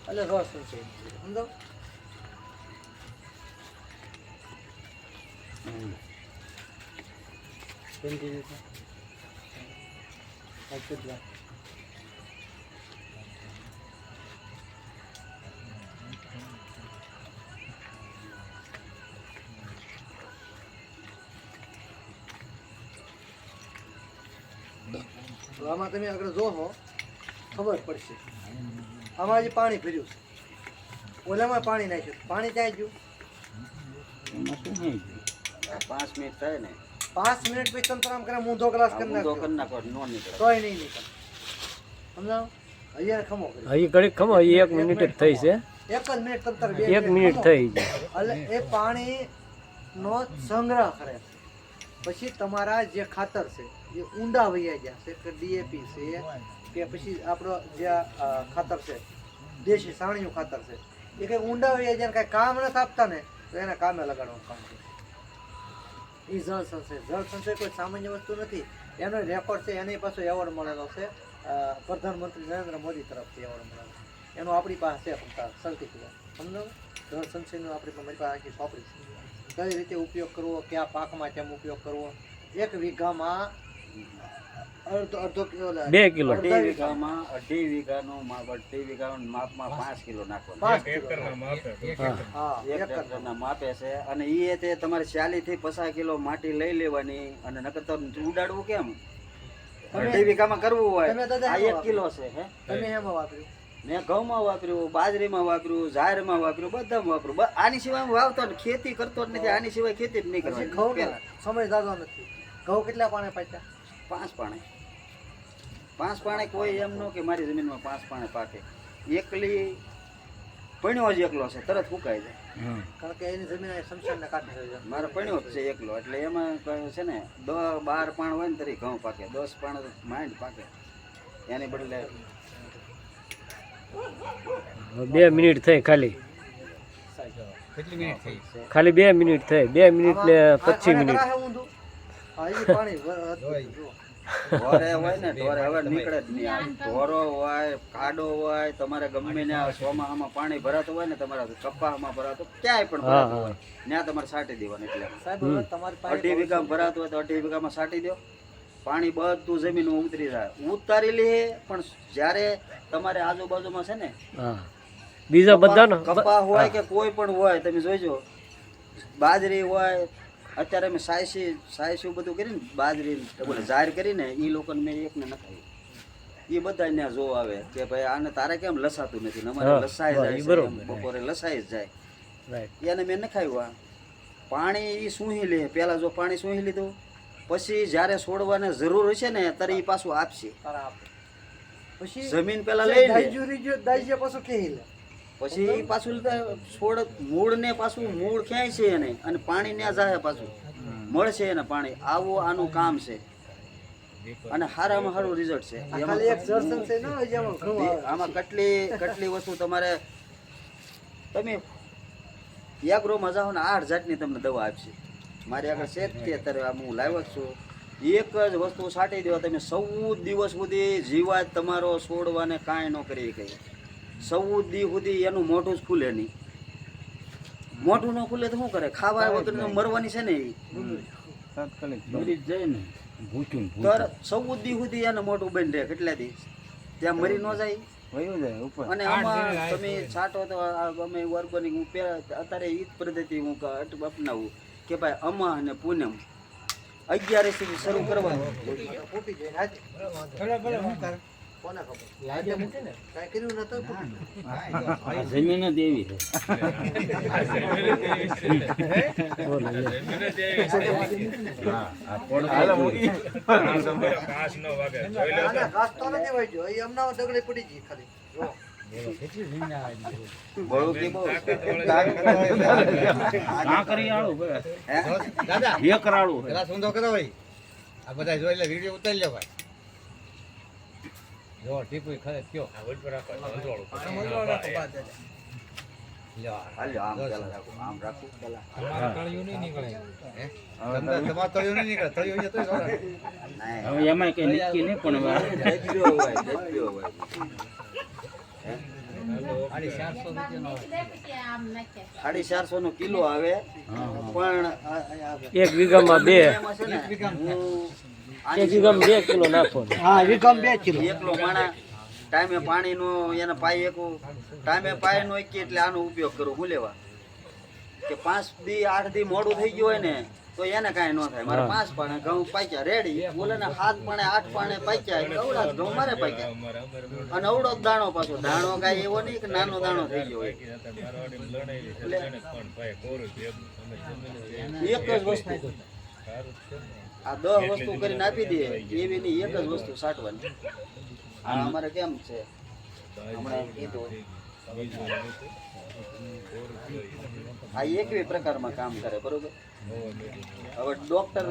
એટલે રસ છે સમજો. આમાં તમે આગળ જોશો ખબર પડશે. આમાં હજી પાણી ભર્યું છે, ઓલામાં પાણી નાખ્યું. પાણી ક્યાં ગયું? 5 મિનિટ થાય ને 5 મિનિટ પછી તમે આમ કરે ઊંધો ગ્લાસ કરી નાખો નો નીકળે તોય નહીં નીકળે. સમજાવ? અહીંયા ખમો કરી હજી ઘડીક ખમો, 1 મિનિટ જ થઈ છે. 1 જ મિનિટ તંતર 1 મિનિટ થઈ છે. એટલે એ પાણી નો સંગ્રહ કરે. પછી તમારા જે ખાતર છે એ ઊંડા વૈયા ગયા છે કે ડીએપી છે કે પછી આપણો જે ખાતર છે દેશી સાણીયું ખાતર છે એ કંઈ ઊંડા વૈયા જાય કાંઈ કામ નથી આપતા ને તો એને કામે લગાડવાનું કામ છે. એ જળ સંચય. જળ સંચય કોઈ સામાન્ય વસ્તુ નથી. એનો રેકોર્ડ છે, એની પાસે એવોર્ડ મળેલો છે. પ્રધાનમંત્રી નરેન્દ્ર મોદી તરફથી એવોર્ડ મળેલો. એનો આપણી પાસે છે સર્ટિફિકેટ. સમજો? જળ સંચયનો આપણી મારી પાસે આખી સોંપડી છે. કઈ રીતે ઉપયોગ કરવો, કયા પાકમાં કેમ ઉપયોગ કરવો. 1 વીઘામાં અડધો કિલો 2 કિલો 2 વીઘામાં 2.5 વીઘાનું 2.5 વીઘાનું માપમાં 5 કિલો નાખવાનું. 5 એકરના માપે છે. અને એ તે તમારે 40 થી 50 કિલો માટી લઈ લેવાની. અને નકર તો ઉડાડવું કેમ? 2.5 વીઘામાં કરવું હોય આ 1 કિલો છે. હે તમે એમાં વાપર્યું? મેં ઘઉંમાં વાપર્યું, બાજરીમાં વાપર્યું, જાહેરમાં વાપર્યું, બધામાં વાપર્યું. આની સિવાય હું વાવતો ને ખેતી કરતો જ નથી. આની સિવાય ખેતી જ નહીં કરવાની. ઘઉં સમય દાદો નથી. ઘઉં કેટલા પાણે પાક્યા? 5 પાણે. 5 પાણે કોઈ એમ ન કે મારી જમીનમાં 5 પાણે પાકે. એકલી પણ્યો જ એકલો છે, તરત ફૂંકાઈ જાય. કારણ કે એની જમીન શમશાનને કાઢી છે. મારો પણ્યો જ છે એકલો, એટલે એમાં છે ને 10-12 પાણ હોય ને તરી ઘઉં પાકે, 10 પાણ માંડ પાકે. એની બદલે 2 મિનિટ થઈ ખાલી. ખાલી 2 મિનિટ થઈ. 2 મિનિટ ને 25 મિનિટ. ઢોરે હોય ને, ઢોરે હવે નીકળે જ નહીં. ઢોરો હોય, કાડો હોય, તમારે ગમે ને ચોમાસામાં પાણી ભરાતું હોય ને, તમારા કપાસમાં ભરાતું ક્યાંય પણ ભરાતું હોય ત્યાં તમારે સાટી દેવાનું. એટલે 2.5 વીઘામાં ભરાતું હોય તો 2.5 વીઘામાં સાટી દો. પાણી બધું જમીનમાં ઉતરી જાય. ઉતારી લે. પણ જ્યારે તમારે આજુબાજુમાં છે ને બીજા બધા કપા હોય કે કોઈ પણ હોય, તમે જોઈજો બાજરી હોય. અત્યારે અમે સાયસી બધું કરીને બાજરી જાહેર કરીને એ લોકોને મેં એકને નખાવી. એ બધા ત્યાં જોવા આવે કે ભાઈ આને તારે કેમ લસાતું નથી. અમારે લસાઈ જાય, બપોરે લસાઈ જ જાય. એને મેં નખાવ્યું. પાણી એ સૂંહી લે. પેલા જો પાણી સૂંહી લીધું, પછી જ્યારે છોડવાને જરૂર હશે ને ત્યારે એ પાછું આપશે. જમીન પેલા લઈ લે, પછી એ પાછું છોડ મૂળ ને પાછું મૂળ ક્યાંય છે એને, અને પાણી ત્યાં જાય પાછું મળશે એને પાણી. આવું આનું કામ છે. અને સારામાં સારું રિઝલ્ટ છે. આમાં કેટલી વસ્તુ તમારે તમે એક રોમાં જાઓ ને 8 જાતની તમને દવા આપશે. મારી આગળ છે જ અત્યારે હું લાવ્યો જ છું. એક જ વસ્તુ છાંટી દેવા તમે 14 દિવસ સુધી જીવાત તમારો છોડવાને કાંઈ ન કરી શકે. 14 દિવસ સુધી એનું મોઢું જ ખુલે નહીં. મોઢું ન ખુલે તો શું કરે? ખાવા વગર મરવાની છે ને એ તાત્કાલિક જાય ને. 14 દિવસ સુધી એનું મોઢું બંધ રહે. કેટલા દિવસ ત્યાં મરી ન જાય. અને આમાં તમે છાંટો તો અમે ઓર્ગેનિક અત્યારે એ જ પદ્ધતિ હું અપનાવું કે ભાઈ અમા અને પૂનમ 11 થી શરૂ કરવાનું. જમીન જ એવી છે. વિડીયો ઉતારી લો ભાઈ. જો ટીપુ ખરે કયો એમાં કઈ નક્કી નહીં પણ 450 નો કિલો આવે પણ એક વીઘામાં બે એમાં છે ને હું એક વીઘામાં 2 કિલો નાખો હા વિકમ 2 કિલો એકલો માણા ટાઈમે પાણીનો એને પાઈ એકું ટાઈમે પાઈ નો એક એટલે આનો ઉપયોગ કરું હું લેવા કે 5 દી 8 દી મોડું થઈ ગયું હોય ને તો એને કાંઈ ન થાય મારે 5 પાણે ઘઉં પાક્યા રેડી બોલે ને 7 પાણે 8 પાણે પાક્યા અવડા જ ઘઉં મારે પાક્યા અને અવડો જ દાણો પાછો દાણો કાંઈ એવો નહીં કે નાનો દાણો થઈ ગયો હોય એક જ વસ્તુ આ 10 વસ્તુ કરીને આપી દે એવી ની એક જ વસ્તુ સાટવાની આ અમારે કેમ છે હમણાં કીધું આ એકવી પ્રકારમાં કામ કરે બરોબર હવે ડોક્ટર